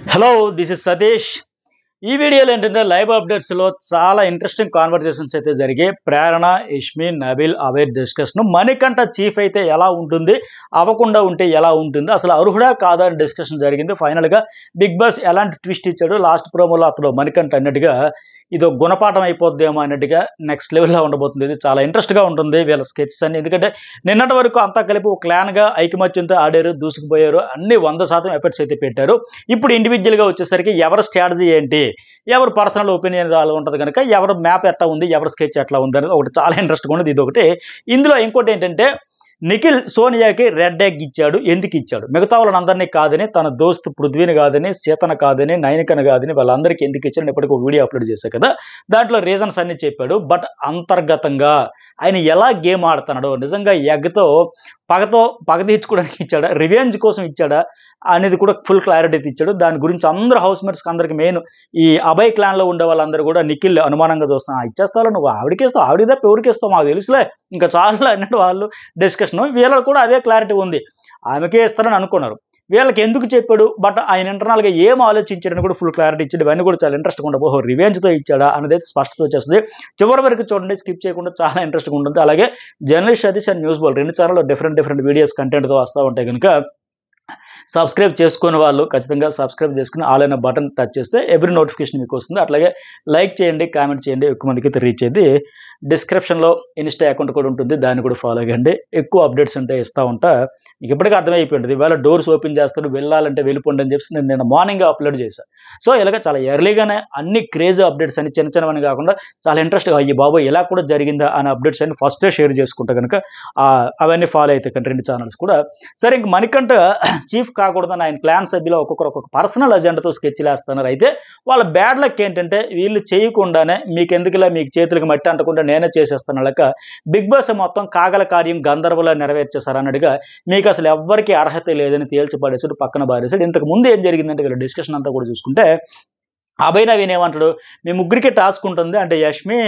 Hello, this is Satish. ఈ వీడియోలో ఏంటంటే లైవ్ అప్డేట్స్లో చాలా ఇంట్రెస్టింగ్ కాన్వర్జేషన్స్ అయితే జరిగాయి. Prerana, Yashmi, Nabeel, aware discussion. Manikanta chief అయితే ఎలా ఉంటుంది, అవ్వకుండా ఉంటే ఎలా ఉంటుంది, అసలు అర్హుడా కాదా అని డిస్కషన్ జరిగింది. ఫైనల్గా బిగ్ బాస్ ఎలాంటి ట్విస్ట్ ఇచ్చాడు, లాస్ట్ ప్రోమోలో అతను మణికంఠ అన్నట్టుగా ఇదో గుణపాఠం అయిపోద్దేమో అన్నట్టుగా నెక్స్ట్ లెవెల్లో ఉండబోతుంది. ఇది చాలా ఇంట్రెస్ట్గా ఉంటుంది వీళ్ళ స్కెచెస్ అన్ని. ఎందుకంటే నిన్నటి వరకు అంతా కలిపి ఒక క్లాన్గా ఐకమత్యంతో ఆడారు, దూసుకుపోయారు, అన్ని 100% ఎఫర్ట్స్ అయితే పెట్టారు. ఇప్పుడు ఇండివిజువల్గా వచ్చేసరికి ఎవరి స్ట్రాటజీ ఏంటి, ఎవరు పర్సనల్ ఒపీనియన్ అలా ఉంటుంది కనుక ఎవరు మ్యాప్ ఎట్లా ఉంది, ఎవరి స్కెచ్ ఎట్లా ఉంది అనేది ఒకటి చాలా ఇంట్రెస్ట్గా ఉండదు. ఇది ఒకటి. ఇందులో ఇంకోటి ఏంటంటే నిఖిల్ సోనియాకి రెడ్ ఎగ్ ఇచ్చాడు. ఎందుకు ఇచ్చాడు? మిగతా వాళ్ళందరినీ కాదని, తన దోస్తు పృథ్వీని కాదని, సీతను కాదని, నయనికను కాదని వాళ్ళందరికీ ఎందుకు ఇచ్చాడు ఇప్పటికీ ఒక వీడియో అప్లోడ్ చేశారు కదా. దాంట్లో రీజన్స్ అన్ని చెప్పాడు. బట్ అంతర్గతంగా ఆయన ఎలా గేమ్ ఆడుతున్నాడో, నిజంగా ఎగ్తో పగ తీర్చుకోవడానికి ఇచ్చాడా, రివెంజ్ కోసం ఇచ్చాడా అనేది కూడా ఫుల్ క్లారిటీ ఇచ్చాడు. దాని గురించి అందరూ హౌస్ మేట్స్కి అందరికి మెయిన్ ఈ అభయ్ క్లాన్లో ఉండే వాళ్ళందరూ కూడా నిఖిల్ అనుమానంగా చూస్తాను. ఇచ్చేస్తావు నువ్వు, ఆవిడకేస్తావు, ఆవిడ తప్ప ఎవరికేస్తావు మాకు తెలుసులే, ఇంకా చాలా అన్నట్టు వాళ్ళు డిస్కషన్. వీళ్ళకి కూడా అదే క్లారిటీ ఉంది, ఆమెకే ఇస్తారని అనుకున్నారు. వీళ్ళకి ఎందుకు చెప్పాడు, బట్ ఆయన ఇంటర్నల్గా ఏం ఆలోచించాడని కూడా ఫుల్ క్లారిటీ ఇచ్చాడు. ఇవన్నీ కూడా చాలా ఇంట్రెస్ట్గా ఉండవు. ఓహో రివెంజ్తో ఇచ్చాడా అనేది అయితే స్పష్టత వచ్చేస్తుంది. చివరి వరకు చూడండి, స్కిప్ చేయకుండా, చాలా ఇంట్రెస్ట్గా ఉంటుంది. అలాగే journalist Satish and news ball 2 ఛానల్లో డిఫరెంట్ వీడియోస్ కంటెంట్తో వస్తూ ఉంటాయి కనుక సబ్స్క్రైబ్ చేసుకునే వాళ్ళు ఖచ్చితంగా సబ్స్క్రైబ్ చేసుకుని ఆల్ అయిన బటన్ టచ్ చేస్తే ఎవ్రీ నోటిఫికేషన్ మీకు వస్తుంది. అట్లాగే లైక్ చేయండి, కామెంట్ చేయండి, ఎక్కువ మందికి అయితే రీచ్ అయ్యింది. డిస్క్రిప్షన్లో ఇన్స్టా అకౌంట్ కూడా ఉంటుంది, దాన్ని కూడా ఫాలో అవ్వండి. ఎక్కువ అప్డేట్స్ ఉంటే ఇస్తూ ఉంటా. మీకు ఇప్పటికీ అర్థమైపోయింది. ఇవాళ డోర్స్ ఓపెన్ చేస్తాడు, వెళ్ళాలంటే వెళ్ళిపోండి అని చెప్పి నేను మార్నింగ్ అప్లోడ్ చేశాను. సో ఇలాగ చాలా ఎర్లీగానే అన్ని క్రేజీ అప్డేట్స్ అని చిన్నవని కాకుండా చాలా ఇంట్రెస్ట్గా అయ్యి బాబోయ్ ఇలా కూడా జరిగిందా అనే అప్డేట్స్ అన్ని ఫస్టే షేర్ చేసుకుంటా కనుక అవన్నీ ఫాలో అయితే కంటే 2 ఛానల్స్ కూడా. సరే, ఇంక మణికంఠ చీఫ్ కాకూడదని ఆయన క్లాన్ సభ్యులు ఒక్కొక్క పర్సనల్ అజెండాతో స్కెచ్లు వేస్తున్నారు. అయితే వాళ్ళ బ్యాడ్ లక్ ఏంటంటే వీళ్ళు చేయకుండానే మీకు ఎందుకులా, మీకు చేతులకు మట్టి అంటకుండా నేనే చేసేస్తాను లెక్క బిగ్ బాస్ మొత్తం కాగల కార్యం గంధర్వలా నెరవేర్చేశారు అన్నట్టుగా మీకు అసలు ఎవ్వరికి అర్హత లేదని తేల్చిపడేసాడు, పక్కన బారేసాడు. ఇంతకు ముందు ఏం జరిగిందంటే వీళ్ళ డిస్కషన్ అంతా కూడా చూసుకుంటే అభయ్ నవీన్ ఏమంటాడు, మీ ముగ్గురికి టాస్క్ ఉంటుంది అంటే యష్మి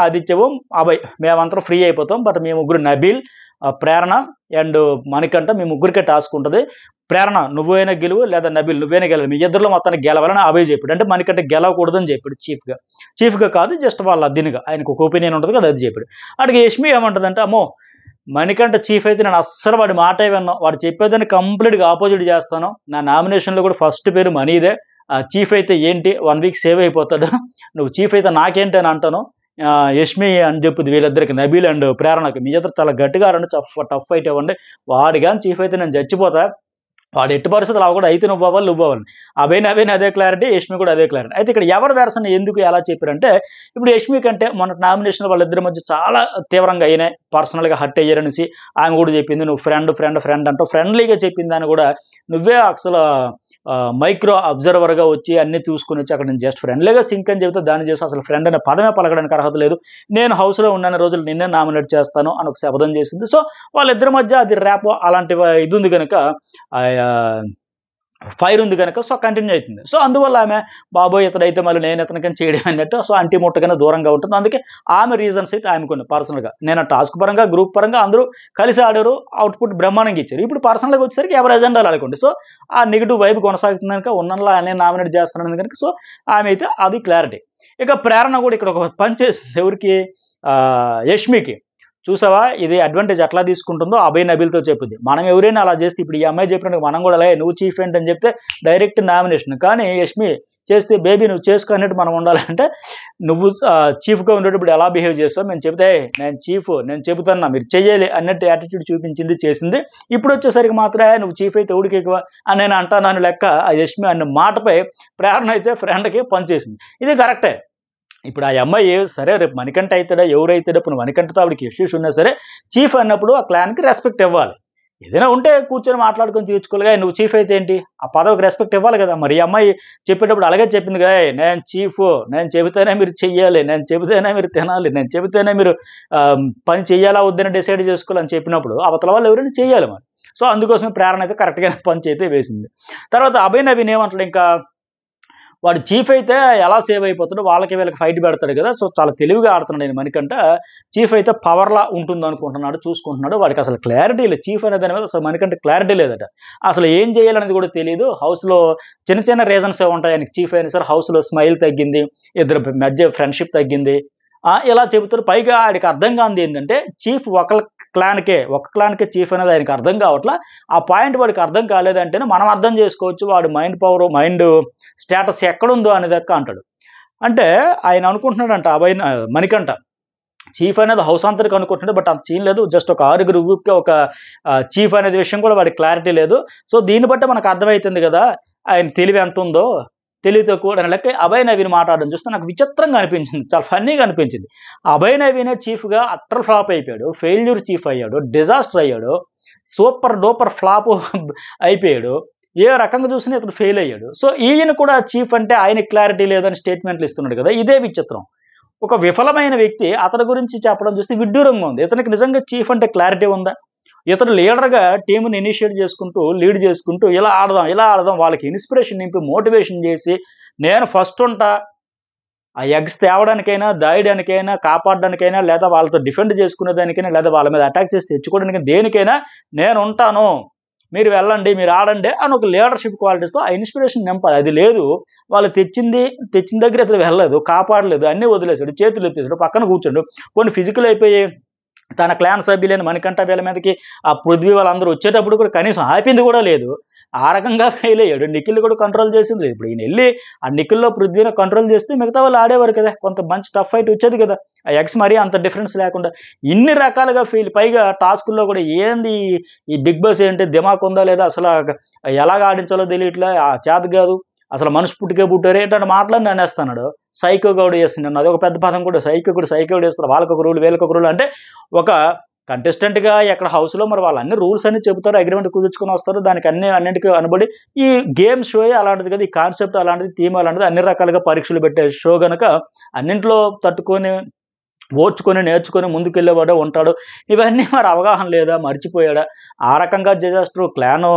ఆదిత్యవు అభయ్ మేమంతా ఫ్రీ అయిపోతాం, బట్ మీ ముగ్గురు నబీల్, ప్రేరణ అండ్ మణికంఠ మీ ముగ్గురికే టాస్క్ ఉంటుంది. ప్రేరణ నువ్వైనా గెలువు, లేదా నబీల్ నువ్వైనా గెలవు, మీ ఇద్దరిలో మొత్తానికి గెలవాలని అభయ్ చెప్పాడు. అంటే మణికంఠ గెలవకూడదని చెప్పాడు చీఫ్గా కాదు, జస్ట్ వాళ్ళ అద్దీనిగా ఆయనకు ఒక ఒపీనియన్ ఉంటుంది కదా, అది చెప్పాడు. అడిగి యష్మి ఏమంటుందంటే, అమ్మో మణికంఠ చీఫ్ అయితే నేను అస్సలు వాడి మాటే విన్నాను, వాడు చెప్పేదాన్ని కంప్లీట్గా ఆపోజిట్ చేస్తాను, నా నామినేషన్లో కూడా ఫస్ట్ పేరు మనీదే, చీఫ్ అయితే ఏంటి 1 వీక్ సేవ్ అయిపోతాడు, నువ్వు చీఫ్ అయితే నాకేంటి అని అంటాను, యష్మి అని చెప్పుద్ది వీళ్ళిద్దరికి, నబీల్ అండ్ ప్రేరణకి, మీ ఇద్దరు చాలా గట్టిగా ఆడండి, టఫ్ ఫైట్ ఇవ్వండి, వాడి కానీ చీఫ్ అయితే నేను చచ్చిపోతా, వాడు ఎట్టి పరిస్థితులు అవి కూడా అయితే నువ్వు అవ్వాలి. అభయ్ అదే క్లారిటీ, యష్మి కూడా అదే క్లారిటీ. అయితే ఇక్కడ ఎవరి వెర్షన్ ఎందుకు ఎలా చెప్పారంటే, ఇప్పుడు యష్మి కంటే మొన్న నామినేషన్ వాళ్ళిద్దరి మధ్య చాలా తీవ్రంగా అయినాయి, పర్సనల్గా హర్ట్ అయ్యారనేసి ఆమె కూడా చెప్పింది. నువ్వు ఫ్రెండ్ అంటూ ఫ్రెండ్లీగా చెప్పింది అని కూడా, నువ్వే అసలు మైక్రో అబ్జర్వర్గా వచ్చి అన్ని చూసుకుని వచ్చి అక్కడ నేను జస్ట్ ఫ్రెండ్లీగా సింక్ అని చెబితే దాన్ని చేసి అసలు ఫ్రెండ్ అనే పదమే పలకడానికి అర్హత లేదు, నేను హౌస్లో ఉన్న రోజులు నిన్నే నామినేట్ చేస్తాను అని ఒక శపథం చేసింది. సో వాళ్ళిద్దరి మధ్య అది ర్యాప్ అలాంటి ఇది ఉంది కనుక, ఫైర్ ఉంది కనుక సో కంటిన్యూ అవుతుంది. సో అందువల్ల ఆమె బాబోయ్ ఇతడైతే మళ్ళీ నేను ఇతనికని చేయడం అన్నట్టు సో అంటి ముట్టకనే దూరంగా ఉంటుంది. అందుకే ఆమె రీజన్స్ అయితే ఆమెకున్నాయి పర్సనల్గా. నేను టాస్క్ పరంగా గ్రూప్ పరంగా అందరూ కలిసి ఆడారు, అవుట్పుట్ బ్రహ్మాండంగా ఇచ్చారు. ఇప్పుడు పర్సనల్గా వచ్చేసరికి ఎవరి ఎజెండాలు అనుకోండి. సో ఆ నెగిటివ్ వైపు కొనసాగుతుంది కనుక ఉన్నలా నేను నామినేట్ చేస్తున్నాను కనుక సో ఆమె అయితే అది క్లారిటీ. ఇక ప్రేరణ కూడా ఇక్కడ ఒక పని చేసింది, ఎవరికి, యష్మికి. చూసావా ఇది అడ్వాంటేజ్ ఎట్లా తీసుకుంటుందో అభయ్ నబీల్తో చెప్పుద్ది. మనం ఎవరైనా అలా చేస్తే, ఇప్పుడు ఈ అమ్మాయి చెప్పినట్టు మనం కూడా అలాగే నువ్వు చీఫ్ ఏంటని చెప్తే డైరెక్ట్ నామినేషన్, కానీ యష్మి చేస్తే బేబీ నువ్వు చేసుకున్నట్టు మనం ఉండాలంటే నువ్వు చీఫ్గా ఉండేటప్పుడు ఎలా బిహేవ్ చేస్తావు, మేము చెబితే నేను చీఫ్ నేను చెబుతున్నా మీరు చెయ్యాలి అన్నట్టు యాటిట్యూడ్ చూపించింది, చేసింది. ఇప్పుడు వచ్చేసరికి మాత్రమే నువ్వు చీఫ్ అయితే ఎవడికి ఎక్కువ అని నేను అంటాను లెక్క ఆ యష్మి అన్న మాటపై ప్రేరణ అయితే ఫ్రెండ్కి పనిచేసింది. ఇది కరెక్టే. ఇప్పుడు ఆ అమ్మాయి సరే రేపు మణికంఠ అవుతాడా ఎవరైతాడో, ఇప్పుడు మణికంఠతో ఆవిడకి ఇష్యూస్ ఉన్నా సరే చీఫ్ అన్నప్పుడు ఆ క్లాన్కి రెస్పెక్ట్ ఇవ్వాలి. ఏదైనా ఉంటే కూర్చొని మాట్లాడుకొని తీర్చుకోలేగా, నువ్వు చీఫ్ అయితే ఏంటి, ఆ పదవికి రెస్పెక్ట్ ఇవ్వాలి కదా. మరి ఈ అమ్మాయి చెప్పేటప్పుడు అలాగే చెప్పింది కదా, నేను చీఫ్, నేను చెబితేనే మీరు చెయ్యాలి, నేను చెబితేనే మీరు తినాలి, నేను చెబితేనే మీరు పని చెయ్యాలా వద్దని డిసైడ్ చేసుకోవాలని చెప్పినప్పుడు అవతల వాళ్ళు ఎవరైనా చెయ్యాలి మరి. సో అందుకోసమే ప్రేరణ అయితే కరెక్ట్గా పంచి అయితే వేసింది. తర్వాత అభయ్ నవీన్ ఏమంటాడు, ఇంకా వాడు చీఫ్ అయితే ఎలా సేవ్ అయిపోతాడో వాళ్ళకి వీళ్ళకి ఫైట్ పెడతాడు కదా. సో చాలా తెలివిగా ఆడుతున్నాడు ఆయన మణికంఠ. చీఫ్ అయితే పవర్లా ఉంటుంది అనుకుంటున్నాడు, చూసుకుంటున్నాడు. వాడికి అసలు క్లారిటీ లేదు. చీఫ్ అనే దాని మీద అసలు మణికంఠ క్లారిటీ లేదట. అసలు ఏం చేయాలనేది కూడా తెలియదు. హౌస్లో చిన్న చిన్న రీజన్స్ ఉంటాయి ఆయనకి. చీఫ్ అయినా సరే హౌస్లో స్మైల్ తగ్గింది, ఇద్దరు మధ్య ఫ్రెండ్షిప్ తగ్గింది, ఇలా చెబుతారు. పైగా ఆడికి అర్థం కానిది ఏంటంటే చీఫ్ ఒక క్లాన్కే చీఫ్ అనేది ఆయనకి అర్థం కావట్లా. ఆ పాయింట్ వాడికి అర్థం కాలేదంటేనే మనం అర్థం చేసుకోవచ్చు వాడు మైండ్ స్టేటస్ ఎక్కడుందో అనేది అంటాడు. అంటే ఆయన అనుకుంటున్నాడంట మణికంఠ చీఫ్ అనేది హౌస్ అంతరికి అనుకుంటున్నాడు. బట్ అంత సీన్ లేదు. జస్ట్ ఒక 6 గ్రూప్కి ఒక చీఫ్ అనేది విషయం కూడా వాడికి క్లారిటీ లేదు. సో దీన్ని బట్టి మనకు అర్థమవుతుంది కదా ఆయన తెలివి ఎంత ఉందో. తెలివి తక్కువ లెక్క అభయ్ నవీన్ మాట్లాడడం చూస్తే నాకు విచిత్రంగా అనిపించింది, చాలా ఫన్నీగా అనిపించింది. అభయ్ నవీనే చీఫ్గా అట్టర్ ఫ్లాప్ అయిపోయాడు, ఫెయిల్యూర్ చీఫ్ అయ్యాడు, డిజాస్టర్ అయ్యాడు, సూపర్ డూపర్ ఫ్లాప్ అయిపోయాడు. ఏ రకంగా చూసినా ఇతను ఫెయిల్ అయ్యాడు. సో ఈయన కూడా చీఫ్ అంటే ఆయనకి క్లారిటీ లేదని స్టేట్మెంట్లు ఇస్తున్నాడు కదా. ఇదే విచిత్రం. ఒక విఫలమైన వ్యక్తి అతని గురించి చెప్పడం చూస్తే విడ్డూరంగా ఉంది. ఇతనికి నిజంగా చీఫ్ అంటే క్లారిటీ ఉందా? ఇతను లీడర్గా టీంని ఇనిషియేట్ చేసుకుంటూ లీడ్ చేసుకుంటూ ఇలా ఆడదాం వాళ్ళకి ఇన్స్పిరేషన్ నింపి మోటివేషన్ చేసి నేను ఫస్ట్ ఉంటా, ఆ ఎగ్స్ తేవడానికైనా, దాయడానికైనా, కాపాడడానికైనా, లేదా వాళ్ళతో డిఫెండ్ చేసుకునేదానికైనా, లేదా వాళ్ళ మీద అటాక్ చేసి తెచ్చుకోవడానికి దేనికైనా నేను ఉంటాను, మీరు వెళ్ళండి, మీరు ఆడండి అని ఒక లీడర్షిప్ క్వాలిటీస్తో ఆ ఇన్స్పిరేషన్ నింపాలి. అది లేదు. వాళ్ళు తెచ్చిన దగ్గర ఇతను వెళ్ళలేదు, కాపాడలేదు, అన్నీ వదిలేశాడు, చేతులు ఎత్తేసాడు, పక్కన కూర్చోండు. కొన్ని ఫిజికల్ అయిపోయి తన క్లాన్ సభ్యులైన మణికంఠ వీళ్ళ మీదకి ఆ పృథ్వీ వాళ్ళందరూ వచ్చేటప్పుడు కూడా కనీసం ఆపింది కూడా లేదు. ఆ రకంగా ఫెయిల్ అయ్యాడు. నిఖిల్ కూడా కంట్రోల్ చేసింది లేదు. ఇప్పుడు ఈయన వెళ్ళి ఆ నిఖిల్లో పృథ్వీని కంట్రోల్ చేస్తే మిగతా వాళ్ళు ఆడేవారు కదా, కొంత మంచి టఫ్ ఫైట్ వచ్చేది కదా. ఆ ఎక్స్ మరీ అంత డిఫరెన్స్ లేకుండా ఇన్ని రకాలుగా ఫెయిల్. పైగా టాస్కుల్లో కూడా ఏంది ఈ బిగ్ బాస్ ఏంటి, దిమాక్ ఉందా లేదా, అసలు ఎలాగ ఆడించాలో తెలియట్లే, ఆ చేత కాదు, అసలు మనిషి పుట్టికే ఏంటంటే మాట్లాడి అనేస్తున్నాడు. సైకో గౌడు చేస్తున్నాడు. అది ఒక పెద్ద పదం కూడా. సైకో చేస్తారు. వాళ్ళకొక రూల్, వీళ్ళకొక రూల్. అంటే ఒక కంటెస్టెంట్గా ఎక్కడ హౌస్లో మరి వాళ్ళు అన్ని రూల్స్ అన్ని చెబుతారు, అగ్రిమెంట్ కుదుర్చుకొని వస్తారు. దానికి అన్నింటికి అనుబడి ఈ గేమ్ షో అలాంటిది కదా, ఈ కాన్సెప్ట్ అలాంటిది, థీమ్ అలాంటిది, అన్ని రకాలుగా పరీక్షలు పెట్టే షో కనుక అన్నింటిలో తట్టుకొని ఓర్చుకొని నేర్చుకొని ముందుకెళ్ళేవాడే ఉంటాడు. ఇవన్నీ మరి అవగాహన లేదా, మర్చిపోయాడా? ఆ రకంగా disaster, clan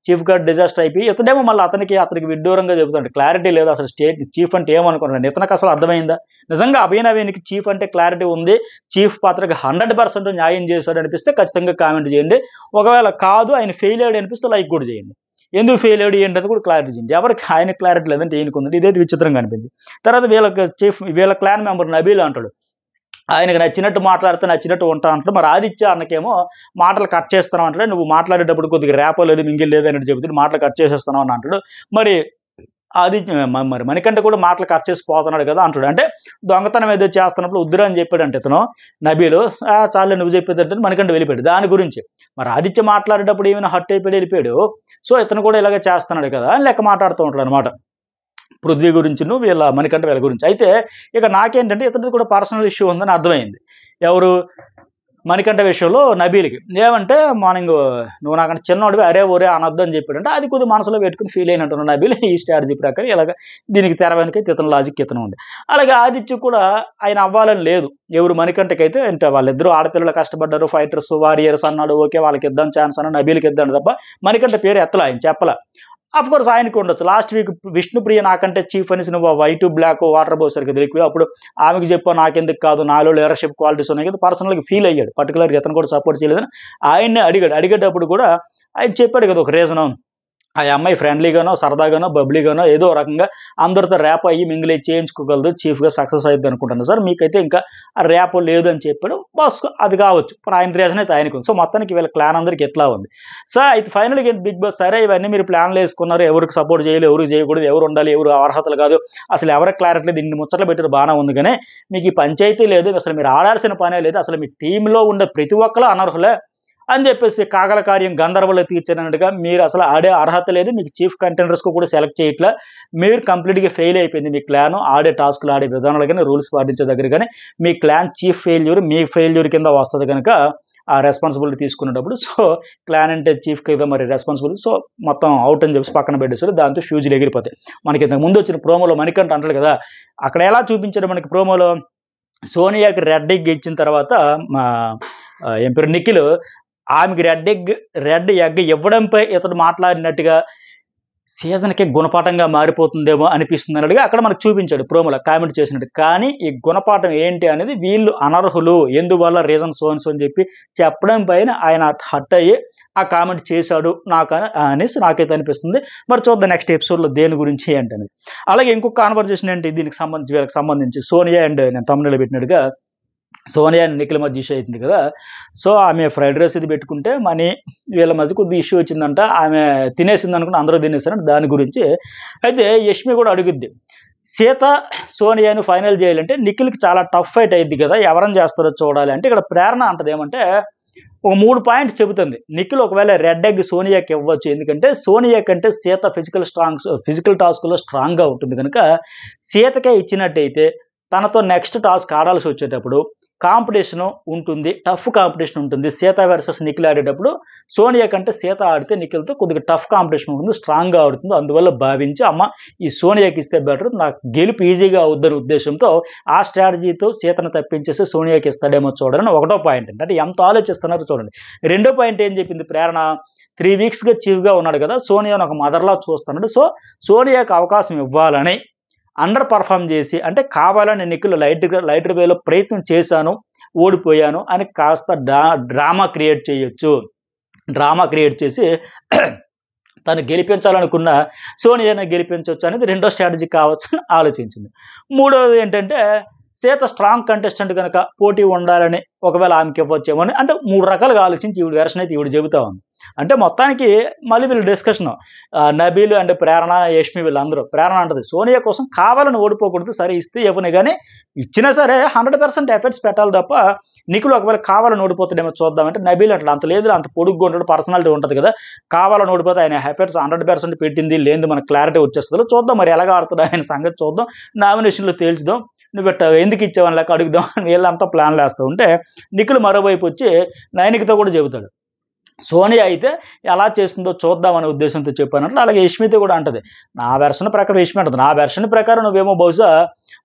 chief guard disaster అయిపోయి ఇతనేమో మళ్ళీ అతనికి విడ్డూరంగా చెబుతాడు. క్లారిటీ లేదు. అసలు చీఫ్ అంటే ఏమనుకుంటున్నాడు, ఇతనికి అసలు అర్థమైందా? నిజంగా అభయ్ నవీన్‌కి చీఫ్ అంటే క్లారిటీ ఉంది, చీఫ్ పాత్రకి 100% న్యాయం చేశాడు అనిపిస్తే ఖచ్చితంగా కామెంట్ చేయండి. ఒకవేళ కాదు ఆయన ఫెయిల్ అయ్యాడు అనిపిస్తే లైక్ కూడా చేయండి. ఎందుకు ఫెయిల్ అయ్యాడు ఏంటది కూడా క్లారిటీ చేయండి. ఎవరికి ఆయనకి క్లారిటీ లేదంటే ఈయనకు ఉందండి. ఇదైతే విచిత్రంగా అనిపించింది. తర్వాత వీళ్ళ క్లాన్ మెంబర్ నబీల్ అంటాడు, ఆయనకు నచ్చినట్టు మాట్లాడితే నచ్చినట్టు ఉంటా అంటాడు. మరి ఆదిత్య అన్నకేమో మాటలు కట్ చేస్తాను అంటే, నువ్వు మాట్లాడేటప్పుడు కొద్దిగా ర్యాపో లేదు, మింగిల్ లేదు అని చెబుతుంది, మాటలు కట్ చేసేస్తాను అని అంటాడు. మరి మరి మణికంఠ కూడా మాటలు కట్ చేసి పోతున్నాడు కదా అంటాడు. అంటే దొంగతనం ఏదో చేస్తున్నప్పుడు వద్దురా అని చెప్పాడంటే ఇతను నబీలు, చాలే నువ్వు చెప్పేదంటే మణికంఠ వెళ్ళిపోయాడు దాని గురించి. మరి ఆదిత్య మాట్లాడేటప్పుడు ఏమైనా హర్ట్ అయిపోయి వెళ్ళిపోయాడు. సో ఇతను కూడా ఇలాగే చేస్తున్నాడు కదా అని లెక్క మాట్లాడుతూ ఉంటాడు అనమాట. పృథ్వీ గురించి వీళ్ళ మణికంఠ వీళ్ళ గురించి. అయితే ఇక నాకేంటంటే ఇతనిది కూడా పర్సనల్ ఇష్యూ ఉందని అర్థమైంది. ఎవరు మణికంఠ విషయంలో నబీల్‌కి. ఏమంటే మార్నింగ్ నువ్వు నాకంటే చిన్నోడివి, అరే ఒరే అనొద్దు అని చెప్పాడంటే అది కొద్దిగా మనసులో పెట్టుకుని ఫీల్ అయినట్టున్నాడు నబీల్. ఈ స్ట్రాటజీ ప్రకారం ఇలాగ దీనికి తెర వెనక ఇతని లాజిక్ ఇతను ఉంది. అలాగే ఆదిత్య కూడా ఆయన అవ్వాలని లేదు. ఎవరు మణికంఠకైతే అంటే వాళ్ళిద్దరూ ఆడపిల్లలు కష్టపడ్డారు, ఫైటర్స్, వారియర్స్ అన్నాడు. ఓకే వాళ్ళకి ఇద్దాం ఛాన్స్ అన్నాడు, నబీల్‌కి ఇద్దాడు తప్ప మణికంఠ పేరు ఎత్తలా, ఆయన చెప్పలా. అఫ్కోర్స్ ఆయనకు ఉండొచ్చు. లాస్ట్ వీక్ విష్ణుప్రియ నాకంటే చీఫ్ అనేసి నువ్వు వైట్ బ్లాక్ వాటర్ పోసారు కదా ఎక్కువ, అప్పుడు ఆమెకు చెప్పా నాకెందుకు కాదు, నాలో లీడర్షిప్ క్వాలిటీస్ ఉన్నాయి కదా, పర్సనల్గా ఫీల్ అయ్యాడు. పర్టికులర్గా ఇతను కూడా సపోర్ట్ చేయలేదని ఆయన్నే అడిగేటప్పుడు కూడా ఆయన చెప్పాడు కదా ఒక రీజను. ఆ అమ్మాయి ఫ్రెండ్లీగానో, సరదాగానో, బబ్లీగానో ఏదో రకంగా అందరితో ర్యాప్ అయ్యి మింగిలి చేయించుకోగలదు, చీఫ్గా సక్సెస్ అయ్యిద్ది అనుకుంటాను సార్, మీకైతే ఇంకా ర్యాప్ లేదు అని చెప్పాడు. బాస్ అది కావచ్చు, ఇప్పుడు ఆయన రీజన్ అయితే ఆయనకు ఉంది. సో మొత్తానికి వీళ్ళ ప్లాన్ అందరికి ఎట్లా ఉంది సార్. అయితే ఫైనల్గా బిగ్ బాస్ సరే ఇవన్నీ మీరు ప్లాన్లు వేసుకున్నారు, ఎవరికి సపోర్ట్ చేయాలి, ఎవరికి చేయకూడదు, ఎవరు ఉండాలి, ఎవరు అర్హతలు కాదు, అసలు ఎవరికి క్లారిటీ లేదు, ఇన్ని ముచ్చట్లు పెట్టారు బాగానే ఉంది. కానీ మీకు ఈ పంచాయతీ లేదు, అసలు మీరు ఆడాల్సిన పనే లేదు, అసలు మీ టీంలో ఉండే ప్రతి ఒక్కరు అనర్హులే అని చెప్పేసి కాగల కార్యం గందరగోళం తీర్చినట్టుగా మీరు అసలు ఆడే అర్హత లేదు, మీకు చీఫ్ కంటెండర్స్కు కూడా సెలెక్ట్ చేయట్లా, మీరు కంప్లీట్గా ఫెయిల్ అయిపోయింది మీ క్లాను, ఆడే టాస్క్లు ఆడే విధానాలు కానీ రూల్స్ పాటించే దగ్గర కానీ మీ క్లాన్ చీఫ్ ఫెయిల్యూర్ మీ ఫెయిల్యూర్ కింద వస్తుంది కనుక ఆ రెస్పాన్సిబిలిటీ తీసుకునేటప్పుడు సో క్లాన్ అంటే చీఫ్ కదా మరి రెస్పాన్సిబిలిటీ, సో మొత్తం అవుట్ అని చెప్పి పక్కన పెట్టేస్తారు. దాంతో ఫ్యూజులు ఎగిరిపోతాయి. మనకి ఇంతకు ముందు వచ్చిన ప్రోమోలో మణికంఠ అంటాడు కదా, అక్కడ ఎలా చూపించాడు మనకి ప్రోమోలో, సోనియాకి రెడ్ ఎగ్ ఇచ్చిన తర్వాత ఏం పేరు నిఖిల్ ఆమెకి రెడ్ ఎగ్ ఇవ్వడంపై ఇతడు మాట్లాడినట్టుగా సీజన్‌కి గుణపాఠంగా మారిపోతుందేమో అనిపిస్తుంది అన్నట్టుగా అక్కడ మనకు చూపించాడు ప్రోమోలో కామెంట్ చేసినట్టు. కానీ ఈ గుణపాఠం ఏంటి అనేది వీళ్ళు అనర్హులు. ఎందువల్ల రీజన్ సో అండ్ సో అని చెప్పి చెప్పడం పైన ఆయన హర్ట్ అయ్యి ఆ కామెంట్ చేశాడు అనేసి నాకైతే అనిపిస్తుంది. మరి చూద్దాం నెక్స్ట్ ఎపిసోడ్‌లో దేని గురించి ఏంటనేది. అలాగే ఇంకొక కాన్వర్జేషన్ ఏంటి వీళ్ళకి సంబంధించి సోనియా అండ్ నేను థంబ్‌నెయిల్ పెట్టినట్టుగా సోనియా అండ్ నిఖిల్ మధ్య ఇష్యూ అవుతుంది కదా. సో ఆమె ఫ్రైడ్ రైస్ ఇది పెట్టుకుంటే వీళ్ళ మధ్య కొద్దిగా ఇష్యూ వచ్చిందంట. ఆమె తినేసింది అనుకుని అందరూ తినేసారంట దాని గురించి. అయితే యష్మి కూడా అడుగుద్ది, సీత సోనియాని ఫైనల్ చేయాలంటే నిఖిల్కి చాలా టఫ్ ఫైట్ అయ్యిద్ది కదా, ఎవరని చేస్తారో చూడాలి అంటే ఇక్కడ ప్రేరణ అంటది ఏమంటే ఒక 3 పాయింట్స్ చెబుతుంది. నిఖిల్ ఒకవేళ రెడ్ ఎగ్ సోనియాకి ఇవ్వచ్చు, ఎందుకంటే సోనియా కంటే సీత ఫిజికల్ టాస్క్లో స్ట్రాంగ్గా ఉంటుంది కనుక సీతకే ఇచ్చినట్టయితే తనతో నెక్స్ట్ టాస్క్ ఆడాల్సి వచ్చేటప్పుడు కాంపిటీషన్ ఉంటుంది, టఫ్ కాంపిటీషన్ ఉంటుంది. సీత వర్సెస్ నిఖిల్ ఆడేటప్పుడు సోనియా కంటే సీత ఆడితే నిఖిల్తో కొద్దిగా టఫ్ కాంపిటీషన్ ఉంటుంది, స్ట్రాంగ్గా ఆడుతుంది. అందువల్ల భావించి అమ్మ ఈ సోనియాకి ఇస్తే బెటర్, నాకు గెలుపు ఈజీగా అవుద్దనే ఉద్దేశంతో ఆ స్ట్రాటజీతో సీతను తప్పించేసి సోనియాకి ఇస్తాడేమో చూడాలని ఒకటో పాయింట్. అంటే ఎంత ఆలోచిస్తున్నారో చూడండి. రెండో పాయింట్ ఏం చెప్పింది ప్రేరణ, 3 వీక్స్గా చీఫ్గా ఉన్నాడు కదా, సోనియాను ఒక మదర్లా చూస్తున్నాడు. సో సోనియాకి అవకాశం ఇవ్వాలని అండర్ పర్ఫామ్ చేసి, అంటే కావాలని నిఖిల్ లైటర్ వేలో ప్రయత్నం చేశాను, ఓడిపోయాను అని కాస్త డ్రామా క్రియేట్ చేయొచ్చు. డ్రామా క్రియేట్ చేసి తను గెలిపించాలనుకున్న సోనియాని గెలిపించవచ్చు అనేది రెండో స్ట్రాటజీ కావచ్చు అని ఆలోచించింది. మూడోది ఏంటంటే సీత స్ట్రాంగ్ కంటెస్టెంట్ కనుక పోటీ ఉండాలని ఒకవేళ ఆమెకి ఇవ్వచ్చేమో అని, అంటే 3 రకాలుగా ఆలోచించి ఈవిడ వెర్షన్ అయితే ఈవిడ చెబుతా ఉంది. అంటే మొత్తానికి మళ్ళీ వీళ్ళు డిస్కషన్ నబీల్ అండ్ ప్రేరణ యష్మి వీళ్ళందరూ. ప్రేరణ అంటది సోనియా కోసం కావాలని ఓడిపోకూడదు, సరే ఇస్తే ఇవ్వని, కానీ ఇచ్చినా సరే 100% ఎఫర్ట్స్ పెట్టాలి తప్ప నిఖిల్ ఒకవేళ కావాలని ఓడిపోతాడేమో చూద్దామంటే నబీల్ అట్లా అంత లేదు, అంత పొడుగ్గా ఉంటాడు, పర్సనాలిటీ ఉంటుంది కదా, కావాలని ఓడిపోతే ఆయన ఎఫర్ట్స్ 100% పెట్టింది లేదు మనకు క్లారిటీ వచ్చేస్తుందో చూద్దాం, మరి ఎలాగ ఆడుతుందో ఆయన సంగతి చూద్దాం, నామినేషన్లో తేల్చుదాం, నువ్వు ఎందుకు ఇచ్చావని లేక అడుగుదాం అని వీళ్ళంతా ప్లాన్లు వేస్తూ ఉంటే నిఖిల్ మరోవైపు వచ్చి నైనికతో కూడా చెబుతాడు సోనియా అయితే ఎలా చేస్తుందో చూద్దామనే ఉద్దేశంతో చెప్పానంటే. అలాగే యష్మితో కూడా అంటది, నా వెర్షన్ ప్రకారం యష్మి అంటది, నా వెర్షన్ ప్రకారం నువ్వేమో బహుశా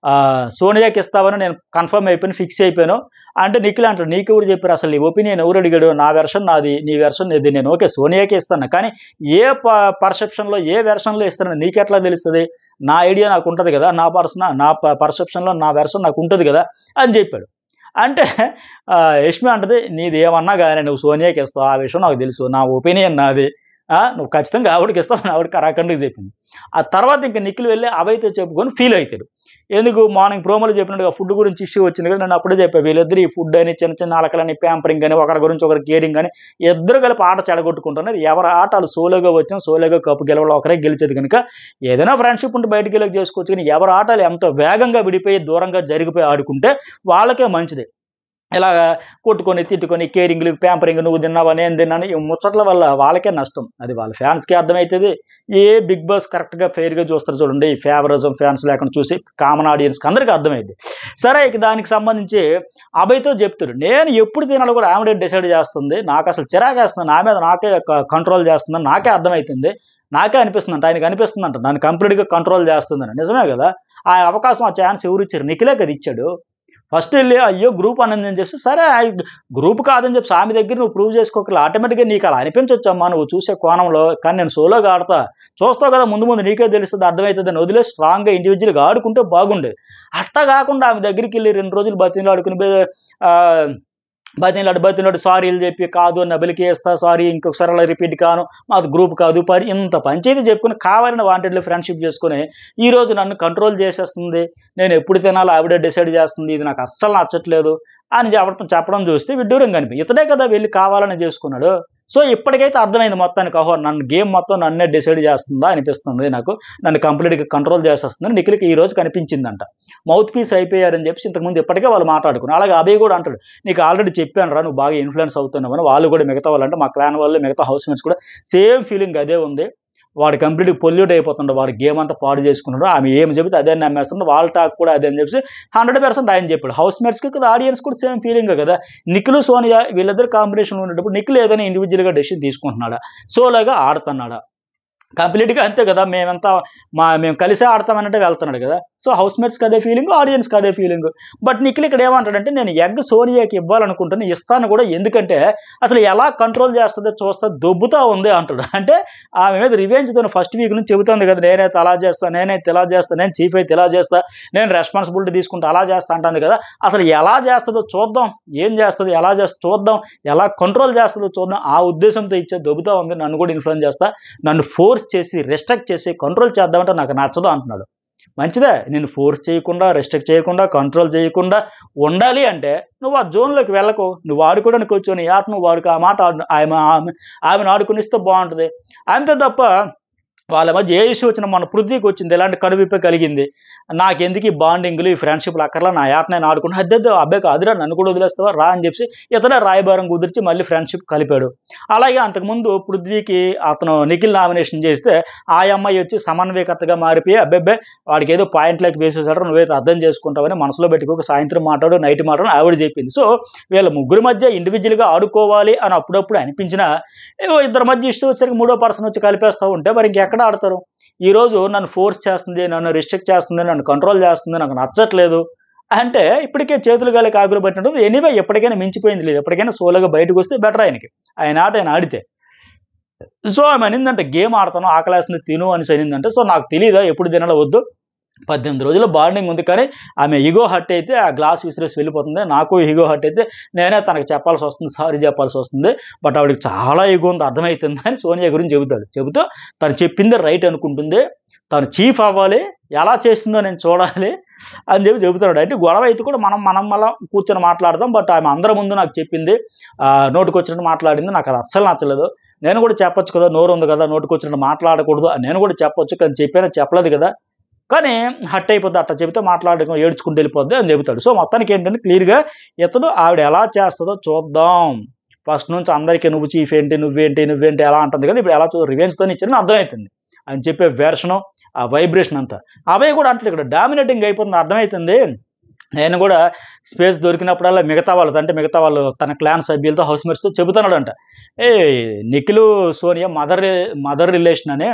సోనియాకి ఇస్తావని నేను కన్ఫర్మ్ అయిపోయాను, ఫిక్స్ అయిపోయాను అంటే నిఖిల్ అంటాడు, నీకెవరు చెప్పారు, అసలు నీ ఒపీనియన్ ఎవరు అడిగాడు, నా వెర్షన్ నాది, నీ వెర్షన్ ఇది, నేను ఓకే సోనియాకి ఇస్తాను, కానీ ఏ పర్సెప్షన్లో ఏ వెర్షన్లో ఇస్తానని నీకెట్లా తెలుస్తుంది, నా ఐడియా నాకు ఉంటుంది కదా, నా పర్సెప్షన్లో నా వెర్షన్ నాకు ఉంటుంది కదా అని చెప్పాడు. అంటే యష్మి అంటది, నీది ఏమన్నా కానీ నువ్వు సోనియాకి ఇస్తావు, ఆ విషయం నాకు తెలుసు, నా ఒపీనియన్ నాది, నువ్వు ఖచ్చితంగా ఆవిడకి ఇస్తావు, ఆవిడ కరాఖండికి చెప్పింది. ఆ తర్వాత ఇంకా నిఖిల్ వెళ్ళి అవైతే చెప్పుకొని ఫీల్ అవుతాడు. ఎందుకు మార్నింగ్ ప్రోమోలో చెప్పినట్టుగా ఫుడ్ గురించి ఇష్యూ వచ్చింది కదా, నేను అప్పుడే చెప్పాను వీళ్ళిద్దరు ఈ ఫుడ్ అని చిన్న చిన్న అలకలని ప్యాంపరింగ్ అని ఒకరి గురించి ఒకరు కేరింగ్ అని ఇద్దరు కలిపి ఆట చెడగొట్టుకుంటున్నారు. ఎవరి ఆటలు సోలోగా వచ్చాం, సోలోగా కప్పు గెలవడం ఒకరే గెలిచేది కనుక ఏదైనా ఫ్రెండ్షిప్ ఉంటే బయటకు వెళ్ళి చేసుకోవచ్చు, కానీ ఎవరి ఆటలు ఎంత వేగంగా విడిపోయి దూరంగా జరిగిపోయి ఆడుకుంటే వాళ్ళకే మంచిది. ఇలా కొట్టుకొని తిట్టుకొని కేరింగ్లు ప్యాంపరింగ్, నువ్వు తిన్నావా నేను తిన్నాను, ఈ ముచ్చట్ల వల్ల వాళ్ళకే నష్టం. అది వాళ్ళ ఫ్యాన్స్కి అర్థమవుతుంది. ఏ బిగ్ బాస్ కరెక్ట్గా ఫెయిర్గా చూస్తారు చూడండి, ఈ ఫేవరిజం ఫ్యాన్స్ లేకుండా చూసి కామన్ ఆడియన్స్కి అందరికీ అర్థమైంది. సరే ఇక దానికి సంబంధించి అభయ్తో చెప్తాడు, నేను ఎప్పుడు తినాలో కూడా ఆమె డిసైడ్ చేస్తుంది, నాకు అసలు చిరాకేస్తుంది, నా మీద నాకే కంట్రోల్ చేస్తుందని నాకే అర్థమవుతుంది, నాకే అనిపిస్తుందంట, ఆయనకు అనిపిస్తుందంట నన్ను కంప్లీట్గా కంట్రోల్ చేస్తుందని. నిజమే కదా, ఆ అవకాశం ఆ ఛాన్స్ ఎవరు ఇచ్చారు, నిఖిలే కదా ఇచ్చాడు. ఫస్ట్ వెళ్ళి అయ్యో గ్రూప్ అని చెప్పి సరే గ్రూప్ కాదని చెప్పి ఆమె దగ్గర నువ్వు ప్రూవ్ చేసుకోగల ఆటోమేటిక్గా నీకు అలా అనిపించవచ్చమ్మా నువ్వు చూసే కోణంలో, కానీ నేను సోలోగా ఆడతా చూస్తావు కదా, ముందు ముందు నీకే తెలుస్తుంది అర్థమవుతుంది అని వదిలే స్ట్రాంగ్గా ఇండివిజువల్గా ఆడుకుంటే బాగుండేది. అట్టా కాకుండా ఆమె దగ్గరికి వెళ్ళి 2 రోజులు బతిలాడుకుని బతిలాడు సారీలు చెప్పి కాదు నబిలికి వేస్తా, సారీ ఇంకొకసారి అలా రిపీట్ కాను, మాది గ్రూప్ కాదు ఇంత పంచాయతీ చెప్పుకుని కావాలని వాంటెడ్లో ఫ్రెండ్షిప్ చేసుకుని ఈరోజు నన్ను కంట్రోల్ చేసేస్తుంది, నేను ఎప్పుడు తినాలో ఆవిడే డిసైడ్ చేస్తుంది, ఇది నాకు అస్సలు నచ్చట్లేదు అని చెప్పడం చూస్తే విడ్డూరం కనిపి ఇతడే కదా వెళ్ళి కావాలని చేసుకున్నాడు. సో ఇప్పటికైతే అర్థమైంది మొత్తానికి, ఓహో నన్ను గేమ్ మొత్తం నన్నే డిసైడ్ చేస్తుందా అనిపిస్తుంది, నాకు నన్ను కంప్లీట్గా కంట్రోల్ చేసేస్తుందని నిఖిల్కి ఈ రోజు కనిపించిందంట. మౌత్ పీస్ అయిపోయారని చెప్పి ఇంతకుముందు ఇప్పటికే వాళ్ళు మాట్లాడుకున్నారు. అలాగే అభయ్ కూడా అంటాడు, నీకు ఆల్రెడీ చెప్పాను రా నువ్వు బాగా ఇన్ఫ్లుయెన్స్ అవుతున్నావని. వాళ్ళు కూడా మిగతా వాళ్ళంటే మా క్లాన్ వాళ్ళు మిగతా హౌస్ మేట్స్ కూడా సేమ్ ఫీలింగ్ అదే ఉంది, వాడు కంప్లీట్గా పొల్యూట్ అయిపోతుండే, వాడు గేమ్ అంతా పాడు చేసుకున్నాడు, ఆమె ఏం చెబితే అదే నమ్మేస్తుంది, వాళ్ళ టాక్ కూడా అదే అని చెప్పి 100% ఆయన చెప్పాడు. హౌస్ మేట్స్కి కదా ఆడియన్స్ కూడా సేమ్ ఫీలింగ్ కదా. నిఖిల్ సోనియా వీళ్ళిద్దరు కాంబినేషన్ ఉండేటప్పుడు నిఖిల్ ఏదైనా ఇండివిజువల్గా డెసిషన్ తీసుకుంటున్నాడా, సోలోగా ఆడుతున్నాడా, కంప్లీట్గా అంతే కదా, మేము కలిసే ఆడతామనంటే వెళ్తున్నాడు కదా. సో హౌస్ మేట్స్కి అదే ఫీలింగ్, ఆడియన్స్కి అదే ఫీలింగ్. బట్ నిఖిల్ ఇక్కడ ఏమంటాడంటే నేను ఎగ్ సోనియాకి ఇవ్వాలనుకుంటాను, ఇస్తాను కూడా, ఎందుకంటే అసలు ఎలా కంట్రోల్ చేస్తుందో చూస్తా దొబ్బుతా ఉంది అంటాడు. అంటే ఆమె మీద రివెంజ్తో ఫస్ట్ వీక్ నుంచి చెబుతుంది కదా, నేనైతే అలా చేస్తాను, నేనైతే ఇలా చేస్తాను, నేను చీఫ్ అయితే ఇలా చేస్తా, నేను రెస్పాన్సిబిలిటీ తీసుకుంటా అలా చేస్తా అంటుంది కదా. అసలు ఎలా చేస్తుందో చూద్దాం, ఏం చేస్తుంది, ఎలా చేస్తుందో చూద్దాం, ఎలా కంట్రోల్ చేస్తుందో చూద్దాం, ఆ ఉద్దేశంతో ఇచ్చే దొబ్బుతా ఉంది. నన్ను కూడా ఇన్ఫ్లుయెన్స్ చేస్తా, నన్ను ఫోర్స్ చేసి రెస్ట్రిక్ట్ చేసి కంట్రోల్ చేద్దామంటే నాకు నచ్చదు అంటున్నాడు. మంచిదే, నేను ఫోర్స్ చేయకుండా, రెస్ట్రిక్ట్ చేయకుండా, కంట్రోల్ చేయకుండా ఉండాలి అంటే నువ్వు ఆ జోన్లోకి వెళ్ళకు, నువ్వు ఆడుకోవడానికి కూర్చొని ఆట నువ్వు ఆడుకో, ఆ మాట ఆమెను ఆడుకునిస్తే బాగుంటుంది. అంతే తప్ప వాళ్ళ మధ్య ఏ ఇష్యూ వచ్చినా మన పృథ్వీకి వచ్చింది ఇలాంటి కనువిప్పే కలిగింది, నాకెందుకు ఈ బాండింగ్లు ఈ ఫ్రెండ్షిప్లు అక్కర్లా, నా ఆట నేను ఆడుకుంటా, అద్దెద్దు అబ్బాయి కాదురా నన్ను కూడా వదిలేస్తావా రా అని చెప్పి ఇతనే రాయబారం కుదిర్చి మళ్ళీ ఫ్రెండ్షిప్ కలిపాడు. అలాగే అంతకుముందు పృథ్వీకి అతను నిఖిల్ నామినేషన్ చేస్తే ఆ అమ్మాయి వచ్చి సమన్వయకర్తగా మారిపోయి అబ్బాయి వాడికి ఏదో పాయింట్లోకి వేసేసాడు, నువ్వైతే అర్థం చేసుకుంటావని మనసులో పెట్టుకోక సాయంత్రం మాట్లాడు నైట్ మాట్లాడు ఆవిడ చెప్పింది. సో వీళ్ళ ముగ్గురి మధ్య ఇండివిజువల్గా ఆడుకోవాలి అని అప్పుడప్పుడు అనిపించినా ఇద్దరి మధ్య ఇష్టం వచ్చరికి మూడో పర్సన్ వచ్చి కలిపేస్తూ ఉంటే మరి ఇంకెక్కడ ఆడతారు? ఈరోజు నన్ను ఫోర్స్ చేస్తుంది, నన్ను రిస్ట్రిక్ట్ చేస్తుంది, నన్ను కంట్రోల్ చేస్తుంది, నాకు నచ్చట్లేదు అంటే ఇప్పటికే చేతులు గాలి కాకులు పట్టినట్టు. ఎనీవే ఎప్పటికైనా మించిపోయింది లేదు, ఎప్పటికైనా సోలోగా బయటకు వస్తే బెటర్ ఆయన ఆట ఆయన ఆడితే. సో ఆమె అనిందంటే గేమ్ ఆడతాను, ఆకలేస్తుంది తిను అని అనిందంటే, సో నాకు తెలియదా ఎప్పుడు తినాలో వద్దు, 18 రోజుల బాండింగ్ ఉంది, కానీ ఆమె ఈగో హర్ట్ అయితే ఆ గ్లాస్ విసిరేసి వెళ్ళిపోతుంది, నాకు ఈగో హర్ట్ అయితే నేనే తనకు చెప్పాల్సి వస్తుంది, సారీ చెప్పాల్సి వస్తుంది, బట్ ఆవిడకి చాలా ఈగో ఉంది అర్థమవుతుంది అని సోనియా గురించి చెబుతూ తను చెప్పింది రైట్ అనుకుంటుంది, తను చీఫ్ అవ్వాలి, ఎలా చేస్తుందో నేను చూడాలి అని చెబుతున్నాడు. అంటే గొడవ అయితే కూడా మనం మళ్ళీ కూర్చొని మాట్లాడదాం, బట్ ఆమె అందరి ముందు నాకు చెప్పింది, నోటికి వచ్చినట్టు మాట్లాడింది, నాకు అది అస్సలు నచ్చలేదు. నేను కూడా చెప్పొచ్చు కదా, నోరు ఉంది కదా, నోటికి వచ్చినట్టు మాట్లాడకూడదు నేను కూడా చెప్పొచ్చు, కానీ చెప్పలేదు కదా, కానీ హట్ అయిపోద్ది, అట్లా చెబితే మాట్లాడడం ఏడ్చుకుంటూ వెళ్ళిపోద్ది అని చెబుతాడు. సో మొత్తానికి ఏంటంటే క్లియర్గా ఇతడు ఆవిడ ఎలా చేస్తుందో చూద్దాం, ఫస్ట్ నుంచి అందరికీ నువ్వు చీఫ్ ఏంటి, నువ్వేంటి ఎలా అంటుంది కదా, ఇప్పుడు ఎలా రివెంజ్తో ఇచ్చిన అర్థమవుతుంది అని చెప్పే వెర్షను, ఆ వైబ్రేషన్ అంతా. అబ్బాయి కూడా అంటే ఇక్కడ డామినేటింగ్ అయిపోతుంది అర్థమవుతుంది. నేను కూడా స్పేస్ దొరికినప్పుడల్లా మిగతా వాళ్ళు తన క్లాన్ సభ్యులతో హౌస్ మేట్స్తో చెబుతున్నాడంట, నిఖిల్ సోనియా మదర్ రిలేషన్ అని,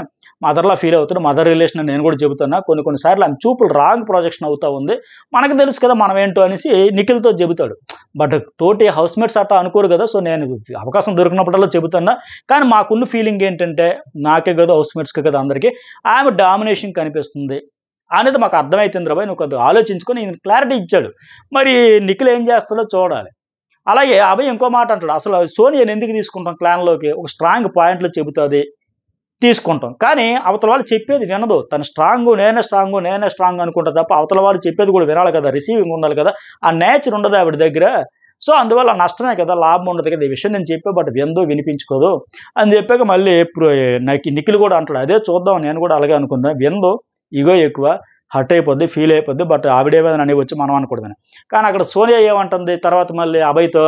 మదర్లా ఫీల్ అవుతాడు, మదర్ రిలేషన్ అని నేను కూడా చెబుతున్నా, కొన్నిసార్లు ఆమె చూపులు రాంగ్ ప్రొజెక్షన్ అవుతూ ఉంది, మనకు తెలుసు కదా మనం ఏంటో అనేసి నిఖిల్తో చెబుతాడు. బట్ తోటి హౌస్ మేట్స్ అట్లా అనుకోరు కదా, సో నేను అవకాశం దొరికినప్పుడల్లా చెబుతున్నా, కానీ మాకున్న ఫీలింగ్ ఏంటంటే నాకే కదా హౌస్ మేట్స్కే కదా అందరికీ ఆమె డామినేషన్ కనిపిస్తుంది అనేది మాకు అర్థమవుతుంది రాబాయ్, నువ్వు కొద్దిగా ఆలోచించుకొని ఈయన క్లారిటీ ఇచ్చాడు. మరి నిఖిల్ ఏం చేస్తాడో చూడాలి. అలాగే అభయ్ ఇంకో మాట అంటాడు, అసలు సోనియాని ఎందుకు తీసుకుంటాం క్లాన్లోకి, ఒక స్ట్రాంగ్ పాయింట్లు చెబుతుంది తీసుకుంటాం, కానీ అవతల వాళ్ళు చెప్పేది వినదు, తను నేనే స్ట్రాంగ్ అనుకుంటా తప్ప అవతల వాళ్ళు చెప్పేది కూడా వినాలి కదా, రిసీవింగ్ ఉండాలి కదా, ఆ నేచర్ ఉండదు ఆవిడ దగ్గర. సో అందువల్ల నష్టమే కదా, లాభం ఉండదు కదా, ఈ విషయం నేను చెప్పే బట్ వినిపించుకోదు అని చెప్పాక మళ్ళీ నిఖిల్ కూడా అంటాడు, అదే చూద్దాం నేను కూడా అలాగే అనుకున్నా, విందో ఈగో ఎక్కువ, హర్ట్ అయిపోద్ది, ఫీల్ అయిపోద్ది, బట్ ఆవిడేమైనా అని వచ్చి మనం అనకూడదని. కానీ అక్కడ సోనియా ఏమంటుంది తర్వాత మళ్ళీ అభయ్తో,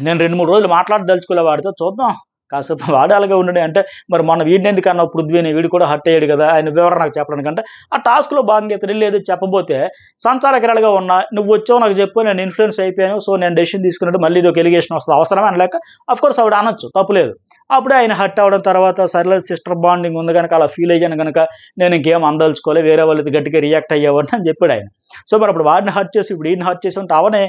నేను 2-3 రోజులు మాట్లాడదలుచుకోలే వాడితో, చూద్దాం కాసేపు వాడు అలాగే ఉండడు అంటే, మరి మన వీడిని ఎందుకు అన్నావు పృథ్వీని, వీడు కూడా హర్ట్ అయ్యాడు కదా, ఆయన వివరణ నాకు చెప్పడానికంటే ఆ టాస్క్లో భాగంగా ఇతను లేదు చెప్పబోతే సంచాలకరాలుగా ఉన్నా, నువ్వు వచ్చావు నాకు చెప్పు, నేను ఇన్ఫ్లుయెన్స్ అయిపోయాను, సో నేను డెసిషన్ తీసుకున్నట్టు మళ్ళీ ఇది ఒక ఎలిగేషన్ వస్తుంది, అవసరమే అనలేక అఫ్కోర్స్ ఆవిడ అనొచ్చు, తప్పులేదు. అప్పుడే ఆయన హర్ట్ అవ్వడం, తర్వాత సర్లేదు సిస్టర్ బాండింగ్ ఉంది కనుక అలా ఫీల్ అయ్యాను కనుక నేను ఇంకేం అందలుచుకోలే, వేరే వాళ్ళది గట్టిగా రియాక్ట్ అయ్యేవాడిని అని చెప్పాడు ఆయన. సో మరి అప్పుడు వాడిని హర్ట్ చేసి ఇప్పుడు ఈయన హర్ట్ చేసి ఉంటే అవనే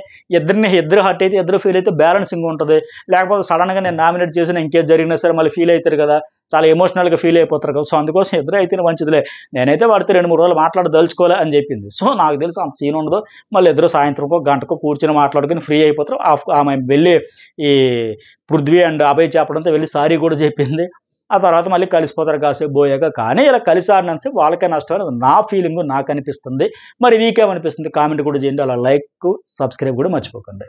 ఇద్దరు హర్ట్ అయితే ఇద్దరు ఫీల్ అయితే బ్యాలెన్సింగ్ ఉంటుంది, లేకపోతే సడన్గా నేను నామినేట్ చేసిన ఇంకేం జరిగినా సరే మళ్ళీ ఫీల్ అవుతారు కదా, చాలా ఎమోషనల్గా ఫీల్ అయిపోతారు కదా, సో అందుకోసం ఇద్దరు అయితే మంచిదిలే, నేనైతే వాడితే 2-3 రోజులు మాట్లాడదలుచుకోలే అని చెప్పింది. సో నాకు తెలిసి అంత సీన్ ఉండదు, మళ్ళీ ఇద్దరు సాయంత్రంకో గంటకో కూర్చొని మాట్లాడుకుని ఫ్రీ అయిపోతారు. ఆమె వెళ్ళి ఈ పృథ్వీ అండ్ అభయ్ చెప్పడంతో వెళ్ళి సారీ కూడా చెప్పింది, ఆ తర్వాత మళ్ళీ కలిసిపోతారు కాసేపు పోయాక. కానీ ఇలా కలిసి ఆడినంతసేపు వాళ్ళకే నష్టం అనేది నా ఫీలింగ్, నాకు అనిపిస్తుంది. మరి మీకేమనిపిస్తుంది కామెంట్ కూడా చేయండి, అలా లైక్ సబ్స్క్రైబ్ కూడా మర్చిపోకండి.